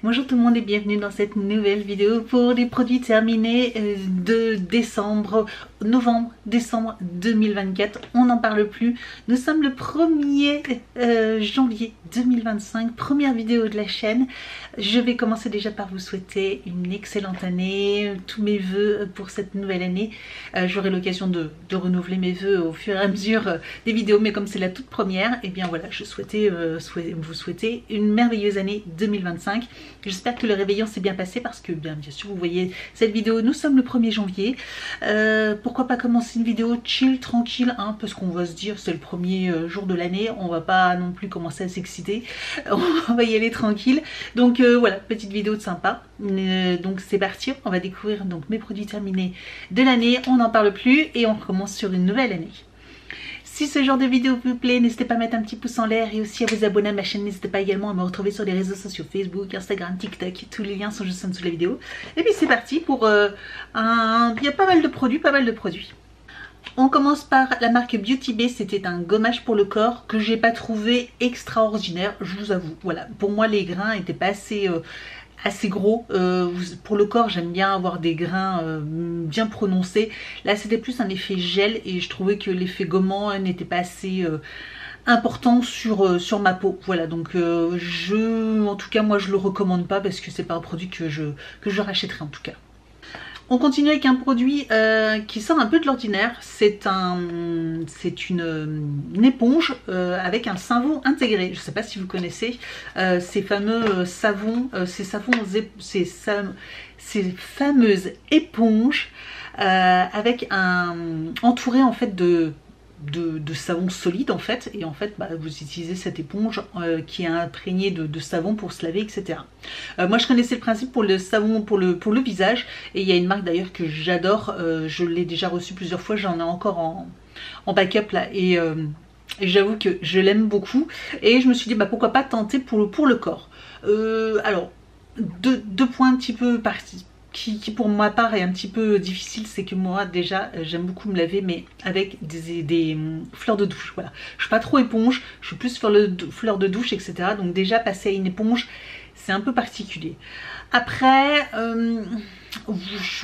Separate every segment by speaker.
Speaker 1: Bonjour tout le monde et bienvenue dans cette nouvelle vidéo pour les produits terminés de novembre, décembre 2024. On n'en parle plus. Nous sommes le 1er janvier 2025, première vidéo de la chaîne. Je vais commencer déjà par vous souhaiter une excellente année, tous mes vœux pour cette nouvelle année. J'aurai l'occasion de renouveler mes vœux au fur et à mesure des vidéos, mais comme c'est la toute première, et bien voilà, je souhaitais vous souhaiter une merveilleuse année 2025. J'espère que le réveillon s'est bien passé parce que bien sûr vous voyez cette vidéo, nous sommes le 1er janvier. Pourquoi pas commencer une vidéo chill, tranquille, hein, parce qu'on va se dire c'est le premier jour de l'année, on va pas non plus commencer à s'exciter, on va y aller tranquille. Donc voilà, petite vidéo de sympa. Donc c'est parti, on va découvrir donc mes produits terminés de l'année, on n'en parle plus et on commence sur une nouvelle année. Si ce genre de vidéo vous plaît, n'hésitez pas à mettre un petit pouce en l'air et aussi à vous abonner à ma chaîne. N'hésitez pas également à me retrouver sur les réseaux sociaux Facebook, Instagram, TikTok. Tous les liens sont juste en dessous de la vidéo. Et puis c'est parti pour il y a pas mal de produits, On commence par la marque Beauty Bay. C'était un gommage pour le corps que j'ai pas trouvé extraordinaire, je vous avoue. Voilà, pour moi les grains n'étaient pas assez gros. Pour le corps j'aime bien avoir des grains bien prononcés. Là c'était plus un effet gel et je trouvais que l'effet gommant n'était pas assez important sur ma peau. Voilà, donc en tout cas moi je le recommande pas parce que c'est pas un produit que je rachèterai en tout cas. On continue avec un produit qui sort un peu de l'ordinaire. C'est une éponge avec un savon intégré. Je ne sais pas si vous connaissez ces fameux savons, ces fameuses éponges avec entouré en fait de savon solide en fait, et en fait vous utilisez cette éponge qui est imprégnée de savon pour se laver, etc. Moi je connaissais le principe pour le savon pour le visage, et il y a une marque d'ailleurs que j'adore, je l'ai déjà reçu plusieurs fois, j'en ai encore en backup là, et j'avoue que je l'aime beaucoup, et je me suis dit pourquoi pas tenter pour le corps. Alors deux points un petit peu qui pour ma part est un petit peu difficile, c'est que moi déjà j'aime beaucoup me laver mais avec des fleurs de douche. Voilà, je suis pas trop éponge, je suis plus fleurs de douche, etc. Donc déjà passer à une éponge c'est un peu particulier. Après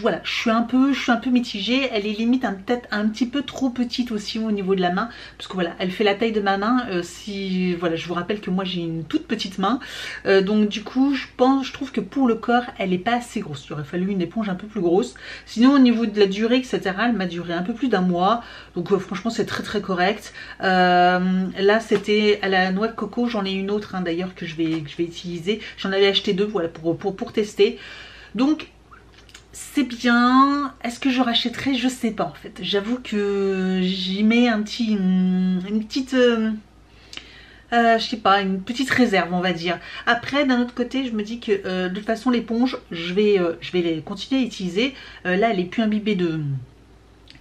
Speaker 1: voilà, je suis un peu mitigée. Elle est limite peut-être un petit peu trop petite aussi au niveau de la main, parce que voilà, elle fait la taille de ma main. Voilà, je vous rappelle que moi j'ai une toute petite main, donc du coup je trouve que pour le corps elle est pas assez grosse. Il aurait fallu une éponge un peu plus grosse. Sinon au niveau de la durée, etc., elle m'a duré un peu plus d'un mois, donc franchement c'est très correct. Là c'était à la noix de coco, j'en ai une autre hein, d'ailleurs que je vais utiliser. J'en avais acheté deux, voilà, pour tester. Donc c'est bien. Est-ce que je rachèterai? Je sais pas en fait. J'avoue que j'y mets une petite je sais pas, une petite réserve on va dire. Après d'un autre côté je me dis que de toute façon l'éponge je vais continuer à utiliser. Là elle est plus imbibée de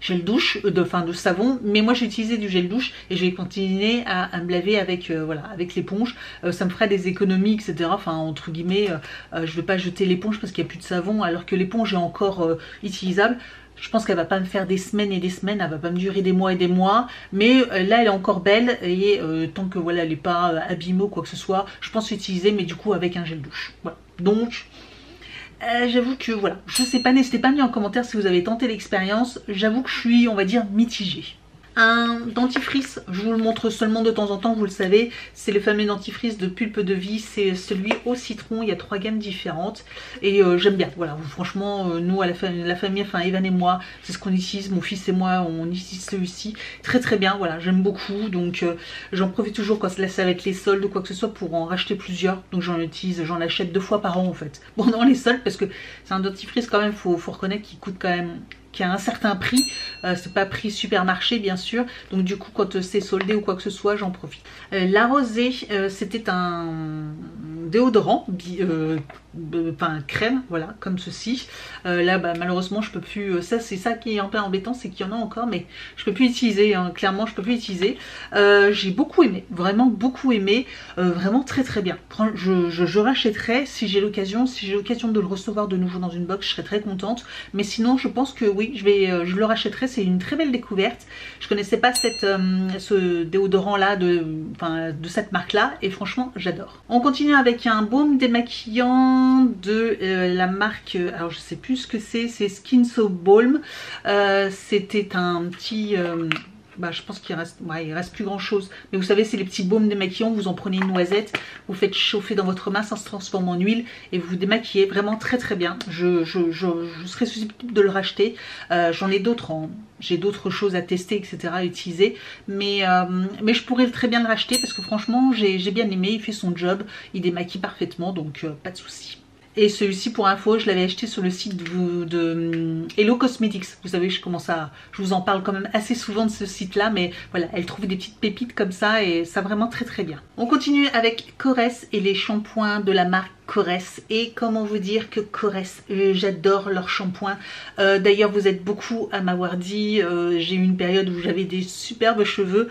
Speaker 1: gel douche, de savon, mais moi j'ai utilisé du gel douche et je vais continuer à me laver avec voilà, avec l'éponge. Ça me fera des économies, etc. Enfin entre guillemets, je vais pas jeter l'éponge parce qu'il n'y a plus de savon, alors que l'éponge est encore utilisable. Je pense qu'elle va pas me faire des semaines et des semaines, elle va pas me durer des mois et des mois, mais là elle est encore belle et tant que voilà elle est pas abîmée ou quoi que ce soit, je pense l'utiliser, mais du coup avec un gel douche. Voilà. Donc j'avoue que voilà, je sais pas, n'hésitez pas à me dire en commentaire si vous avez tenté l'expérience. J'avoue que je suis, on va dire, mitigée. Un dentifrice, je vous le montre seulement de temps en temps, vous le savez, c'est le fameux dentifrice de Pulpe de Vie, c'est celui au citron, il y a 3 gammes différentes et j'aime bien, voilà, franchement nous à la famille, enfin Evan et moi, c'est ce qu'on utilise, mon fils et moi on utilise celui-ci, très bien, voilà, j'aime beaucoup, donc j'en profite toujours quand là ça va être les soldes ou quoi que ce soit pour en racheter plusieurs, donc j'en achète 2 fois par an en fait, pendant les soldes, parce que c'est un dentifrice quand même, faut reconnaître qu'il coûte quand même, qui a un certain prix, c'est pas prix supermarché bien sûr, donc du coup quand c'est soldé ou quoi que ce soit j'en profite. La Rosée, c'était un déodorant enfin crème, voilà, comme ceci. Là bah, malheureusement je peux plus, ça c'est ça qui est un peu embêtant, c'est qu'il y en a encore mais je peux plus utiliser, hein, clairement je peux plus utiliser. J'ai beaucoup aimé, vraiment beaucoup aimé, vraiment très bien. Je rachèterai si j'ai l'occasion, de le recevoir de nouveau dans une box, je serais très contente. Mais sinon je pense que oui, je le rachèterai, c'est une très belle découverte. Je connaissais pas ce déodorant là de cette marque là et franchement j'adore. On continue avec un baume démaquillant de la marque, alors je sais plus ce que c'est Skin So Balm. C'était un petit... bah, je pense qu'il reste, ouais, il reste plus grand chose. Mais vous savez, c'est les petits baumes démaquillants. Vous en prenez une noisette, vous faites chauffer dans votre main, ça se transforme en huile et vous vous démaquillez. Vraiment très bien. Je serais susceptible de le racheter. J'en ai d'autres, j'ai d'autres choses à tester, etc. à utiliser. Mais je pourrais très bien le racheter parce que franchement, j'ai bien aimé. Il fait son job, il démaquille parfaitement, donc pas de souci. Et celui-ci, pour info, je l'avais acheté sur le site de Hello Cosmetics. Vous savez, je vous en parle quand même assez souvent de ce site-là, mais voilà, elle trouve des petites pépites comme ça et ça vraiment très bien. On continue avec Korres et les shampoings de la marque Korres. Et comment vous dire que Korres, j'adore leurs shampoings. D'ailleurs, vous êtes beaucoup à m'avoir dit, j'ai eu une période où j'avais des superbes cheveux.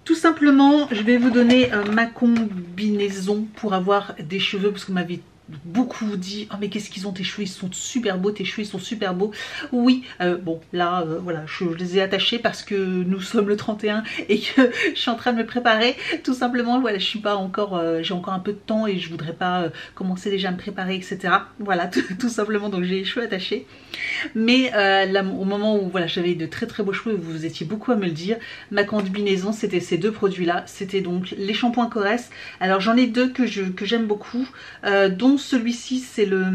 Speaker 1: Tout simplement, je vais vous donner ma combinaison pour avoir des cheveux, parce que vous m'avez beaucoup dit, oh mais qu'est-ce qu'ils ont tes cheveux, ils sont super beaux, tes cheveux ils sont super beaux. Oui, bon là voilà, je les ai attachés parce que nous sommes le 31 et que je suis en train de me préparer. Tout simplement, voilà, je suis pas encore, j'ai encore un peu de temps et je voudrais pas commencer déjà à me préparer, etc. Voilà, tout simplement, donc j'ai les cheveux attachés. Mais là, au moment où voilà, j'avais de très beaux cheveux, vous étiez beaucoup à me le dire, ma combinaison c'était ces deux produits là, c'était donc les shampoings Korres. Alors j'en ai deux que j'aime beaucoup, dont celui-ci c'est le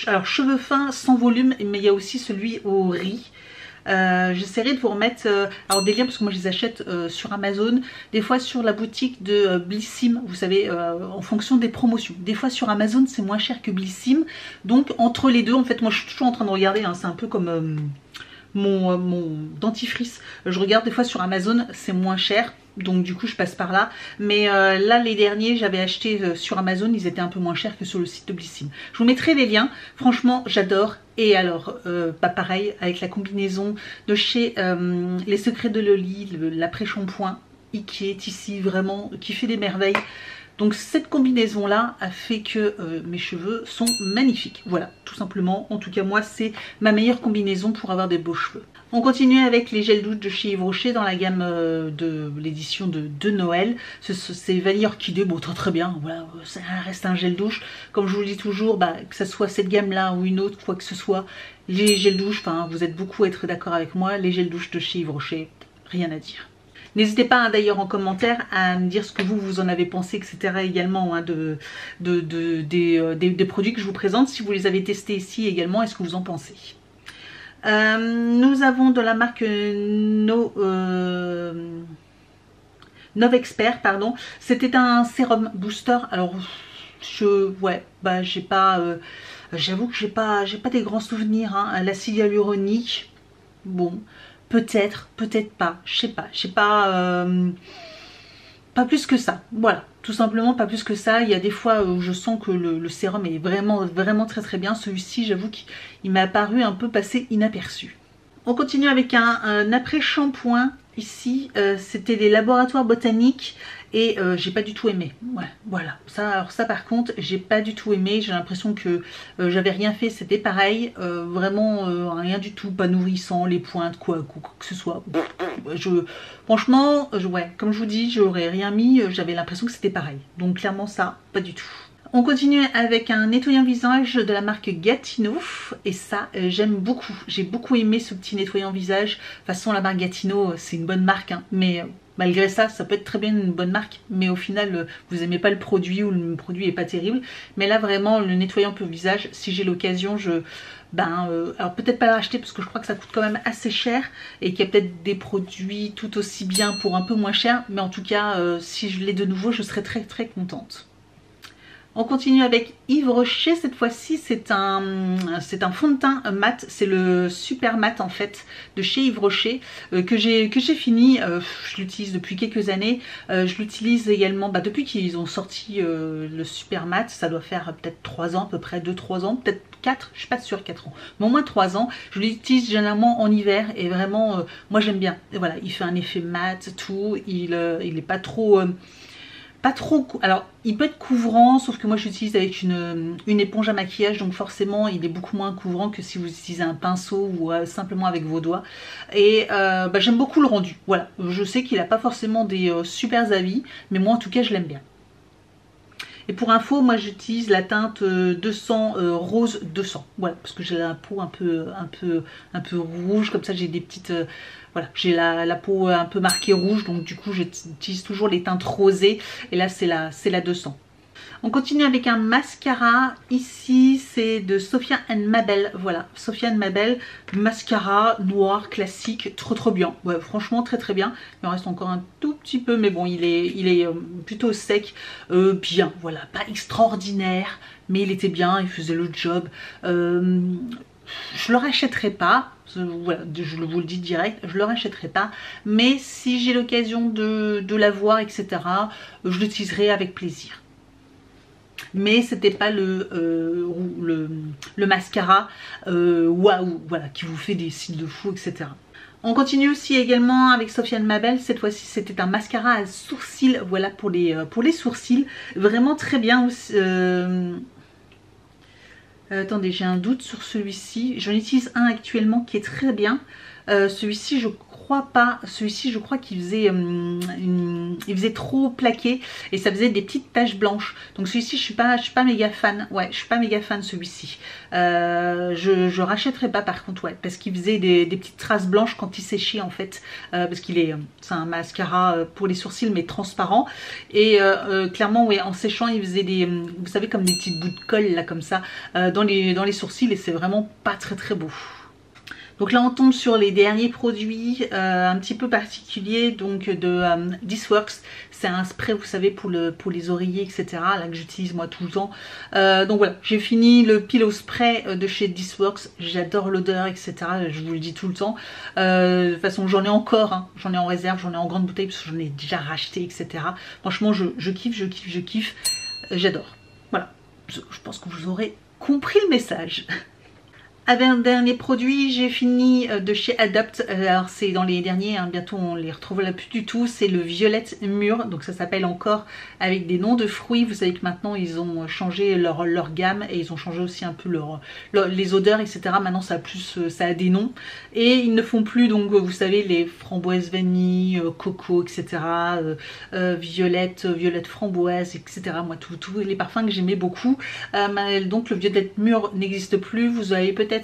Speaker 1: alors cheveux fins sans volume, mais il y a aussi celui au riz. J'essaierai de vous remettre alors des liens parce que moi je les achète sur Amazon, des fois sur la boutique de Blissim, vous savez, en fonction des promotions. Des fois sur Amazon c'est moins cher que Blissim, donc entre les deux en fait moi je suis toujours en train de regarder, hein, c'est un peu comme mon dentifrice, je regarde des fois sur Amazon, c'est moins cher. Donc du coup je passe par là. Mais là les derniers j'avais acheté sur Amazon, ils étaient un peu moins chers que sur le site de Blissim. Je vous mettrai les liens, franchement j'adore. Et alors pas pareil avec la combinaison de chez Les Secrets de Loli, l'après-shampoing qui est ici vraiment, qui fait des merveilles. Donc cette combinaison là a fait que mes cheveux sont magnifiques. Voilà, tout simplement. En tout cas moi c'est ma meilleure combinaison pour avoir des beaux cheveux. On continue avec les gels douche de chez Yves Rocher dans la gamme de l'édition de Noël. C'est vanille orchidée, bon très bien, voilà, ça reste un gel douche. Comme je vous le dis toujours, bah, que ce soit cette gamme là ou une autre, quoi que ce soit, les gels douche, enfin vous êtes beaucoup à être d'accord avec moi, les gels douche de chez Yves Rocher, rien à dire. N'hésitez pas hein, d'ailleurs en commentaire à me dire ce que vous en avez pensé, etc. également hein, des produits que je vous présente, si vous les avez testés ici également, est-ce que vous en pensez. Nous avons de la marque Novexpert, pardon. C'était un sérum booster. Alors, ouais, bah j'ai pas, j'avoue que j'ai pas des grands souvenirs. Hein. L'acide hyaluronique, bon, peut-être pas. Je sais pas. Pas plus que ça, voilà, tout simplement pas plus que ça. Il y a des fois où je sens que le sérum est vraiment très bien. Celui-ci, j'avoue qu'il m'a apparu un peu passé inaperçu. On continue avec un après-shampoing. Ici, c'était les laboratoires botaniques et j'ai pas du tout aimé. Ouais, voilà, alors ça par contre, j'ai pas du tout aimé. J'ai l'impression que j'avais rien fait, c'était pareil. Vraiment rien du tout, pas nourrissant, les pointes, quoi que ce soit. Franchement, ouais, comme je vous dis, j'aurais rien mis, j'avais l'impression que c'était pareil. Donc clairement ça, pas du tout. On continue avec un nettoyant visage de la marque Gatineau et ça j'aime beaucoup. J'ai beaucoup aimé ce petit nettoyant visage. De toute façon la marque Gatineau c'est une bonne marque hein, mais malgré ça, ça peut être très bien une bonne marque, mais au final vous n'aimez pas le produit ou le produit est pas terrible. Mais là vraiment le nettoyant pour visage, si j'ai l'occasion alors peut-être pas l'acheter parce que je crois que ça coûte quand même assez cher et qu'il y a peut-être des produits tout aussi bien pour un peu moins cher, mais en tout cas si je l'ai de nouveau je serais très contente. On continue avec Yves Rocher, cette fois-ci c'est un fond de teint mat, c'est le super mat en fait de chez Yves Rocher que j'ai fini, je l'utilise depuis quelques années, je l'utilise également depuis qu'ils ont sorti le super mat, ça doit faire peut-être 3 ans à peu près, 2-3 ans, peut-être 4, je suis pas sûre 4 ans, mais au moins 3 ans, je l'utilise généralement en hiver et vraiment moi j'aime bien, et voilà, il fait un effet mat, tout, il est pas trop... alors il peut être couvrant, sauf que moi j'utilise avec une éponge à maquillage, donc forcément il est beaucoup moins couvrant que si vous utilisez un pinceau ou simplement avec vos doigts. Et j'aime beaucoup le rendu, voilà. Je sais qu'il n'a pas forcément des super avis, mais moi en tout cas je l'aime bien. Et pour info, moi j'utilise la teinte 200 rose 200, voilà, parce que j'ai la peau un peu rouge, comme ça j'ai des petites... voilà, j'ai la peau un peu marquée rouge, donc du coup j'utilise toujours les teintes rosées, et là c'est la 200. On continue avec un mascara, ici c'est de Sophia & Mabel, voilà, Sophia & Mabel, mascara noir classique, trop bien, ouais, franchement très bien, il me reste encore un tout petit peu, mais bon il est plutôt sec, bien, voilà, pas extraordinaire, mais il était bien, il faisait le job, je le rachèterai pas, voilà, je vous le dis direct, je le rachèterai pas, mais si j'ai l'occasion de l'avoir, etc., je l'utiliserai avec plaisir. Mais c'était pas le mascara waouh, voilà, qui vous fait des cils de fou, etc. On continue aussi également avec Sophia & Mabel, cette fois-ci c'était un mascara à sourcils, voilà, pour les sourcils, vraiment très bien aussi. Attendez, j'ai un doute sur celui-ci. J'en utilise un actuellement qui est très bien. Celui-ci, je crois pas. Celui-ci, je crois qu'il faisait, il faisait trop plaqué et ça faisait des petites taches blanches. Donc celui-ci, je suis pas méga fan. Ouais, je suis pas méga fan celui-ci. Je rachèterai pas par contre, ouais, parce qu'il faisait des petites traces blanches quand il séchait en fait, parce c'est un mascara pour les sourcils mais transparent. Et clairement, ouais, en séchant, il faisait des, vous savez, comme des petits bouts de colle là comme ça dans les sourcils et c'est vraiment pas très beau. Donc là on tombe sur les derniers produits un petit peu particuliers, donc de This Works. C'est un spray, vous savez, pour les oreillers, etc. Là que j'utilise moi tout le temps. Donc voilà, j'ai fini le pillow spray de chez This Works. J'adore l'odeur, etc. Je vous le dis tout le temps. De toute façon j'en ai encore, hein. J'en ai en réserve, j'en ai en grande bouteille parce que j'en ai déjà racheté, etc. Franchement je kiffe. J'adore. Voilà, je pense que vous aurez compris le message. Avec un dernier produit, j'ai fini de chez Adopt, alors c'est dans les derniers, hein, bientôt on les retrouvera plus du tout, c'est le Violette Mûre, donc ça s'appelle encore avec des noms de fruits, vous savez que maintenant ils ont changé leur gamme et ils ont changé aussi un peu les odeurs, etc. Maintenant ça a des noms et ils ne font plus, donc vous savez, les framboises vanille, coco, etc. Violette framboise, etc. Moi tous les parfums que j'aimais beaucoup, donc le Violette Mûre n'existe plus, vous avez peut-être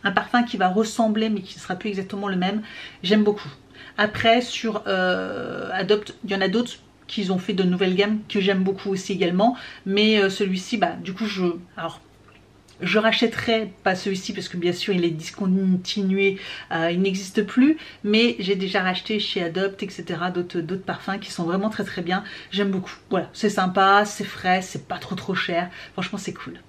Speaker 1: un parfum qui va ressembler mais qui ne sera plus exactement le même. J'aime beaucoup. Après sur Adopt, il y en a d'autres qui ont fait de nouvelles gammes que j'aime beaucoup aussi également, mais celui-ci, du coup je rachèterai pas celui-ci parce que bien sûr il est discontinué, il n'existe plus, mais j'ai déjà racheté chez Adopt, etc. d'autres parfums qui sont vraiment très bien. J'aime beaucoup. Voilà, c'est sympa, c'est frais, c'est pas trop cher. Franchement c'est cool.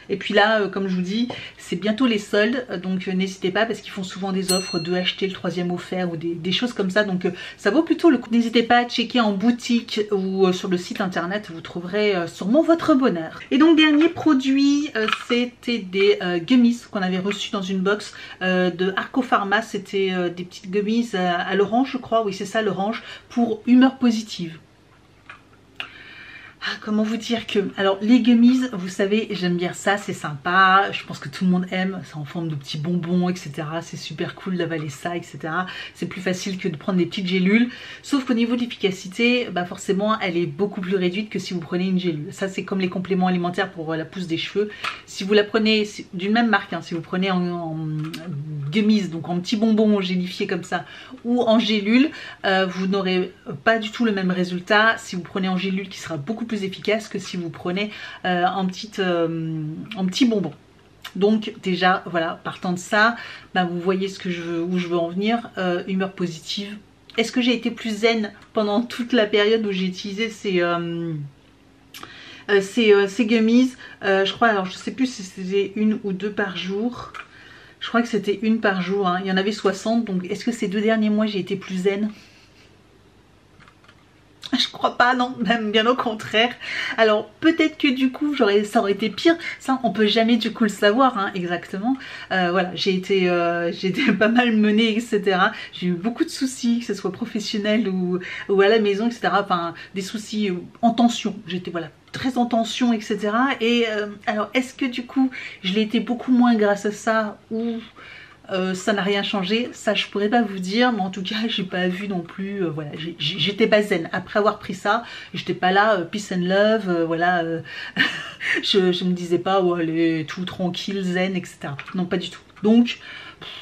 Speaker 1: Et puis là, comme je vous dis, c'est bientôt les soldes, donc n'hésitez pas parce qu'ils font souvent des offres de acheter le 3e offert ou des choses comme ça, donc ça vaut plutôt le coup. N'hésitez pas à checker en boutique ou sur le site internet, vous trouverez sûrement votre bonheur. Et donc dernier produit, c'était des gummies qu'on avait reçus dans une box de Arco Pharma, c'était des petites gummies à l'orange je crois, oui c'est ça, l'orange, pour humeur positive. Comment vous dire que... Alors les gummies, vous savez, j'aime bien ça, c'est sympa, je pense que tout le monde aime, c'est en forme de petits bonbons, etc. C'est super cool d'avaler ça, etc. C'est plus facile que de prendre des petites gélules, sauf qu'au niveau de l'efficacité, forcément, elle est beaucoup plus réduite que si vous prenez une gélule. Ça, c'est comme les compléments alimentaires pour la pousse des cheveux. Si vous la prenez d'une même marque, hein, si vous prenez en gummies, donc en petits bonbons gélifiés comme ça, ou en gélule, vous n'aurez pas du tout le même résultat si vous prenez en gélule qui sera beaucoup plus efficace que si vous prenez en petit bonbon. Donc déjà voilà, partant de ça, vous voyez où je veux en venir, humeur positive. Est-ce que j'ai été plus zen pendant toute la période où j'ai utilisé ces gummies, je crois, alors je sais plus si c'était 1 ou 2 par jour. Je crois que c'était 1 par jour, hein. Il y en avait 60, donc est-ce que ces 2 derniers mois j'ai été plus zen? Je crois pas, non, même bien au contraire. Alors peut-être que du coup ça aurait été pire, ça on peut jamais du coup le savoir, hein, exactement. Voilà, j'ai été pas mal menée, etc. J'ai eu beaucoup de soucis, que ce soit professionnel ou à la maison, etc. Enfin des soucis en tension, j'étais voilà très en tension, etc. Et alors est-ce que du coup je l'ai été beaucoup moins grâce à ça ou ça n'a rien changé, ça je pourrais pas vous dire, mais en tout cas j'ai pas vu non plus, voilà, j'étais pas zen. Après avoir pris ça, j'étais pas là, peace and love, voilà, je me disais pas, oh, allez, tout tranquille, zen, etc. Non, pas du tout. Donc,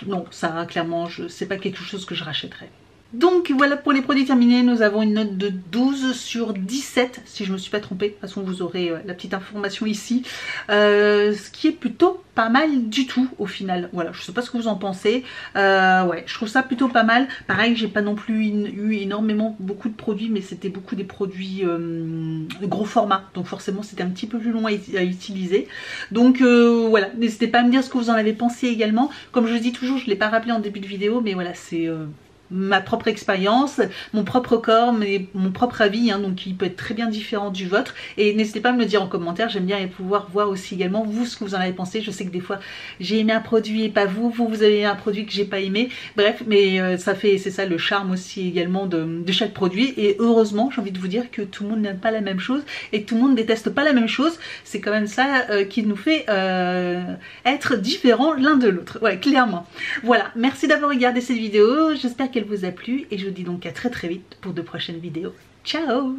Speaker 1: non, ça clairement, c'est pas quelque chose que je rachèterais. Donc voilà pour les produits terminés, nous avons une note de 12 sur 17 si je me suis pas trompée. De toute façon vous aurez la petite information ici, ce qui est plutôt pas mal du tout au final. Voilà, je sais pas ce que vous en pensez, ouais je trouve ça plutôt pas mal. Pareil, j'ai pas non plus eu énormément beaucoup de produits, mais c'était beaucoup des produits gros format, donc forcément c'était un petit peu plus long à utiliser. Donc voilà, n'hésitez pas à me dire ce que vous en avez pensé également. Comme je le dis toujours, je l'ai pas rappelé en début de vidéo, mais voilà, c'est ma propre expérience, mon propre corps, mon propre avis, hein, donc il peut être très bien différent du vôtre. Et n'hésitez pas à me le dire en commentaire, j'aime bien pouvoir voir aussi également vous ce que vous en avez pensé. Je sais que des fois j'ai aimé un produit et pas vous, vous avez aimé un produit que j'ai pas aimé, bref, mais c'est ça le charme aussi également de chaque produit. Et heureusement, j'ai envie de vous dire que tout le monde n'aime pas la même chose et que tout le monde déteste pas la même chose. C'est quand même ça qui nous fait être différents l'un de l'autre, ouais, clairement. Voilà, merci d'avoir regardé cette vidéo, j'espère qu'elle vous a plu et je vous dis donc à très vite pour de prochaines vidéos. Ciao!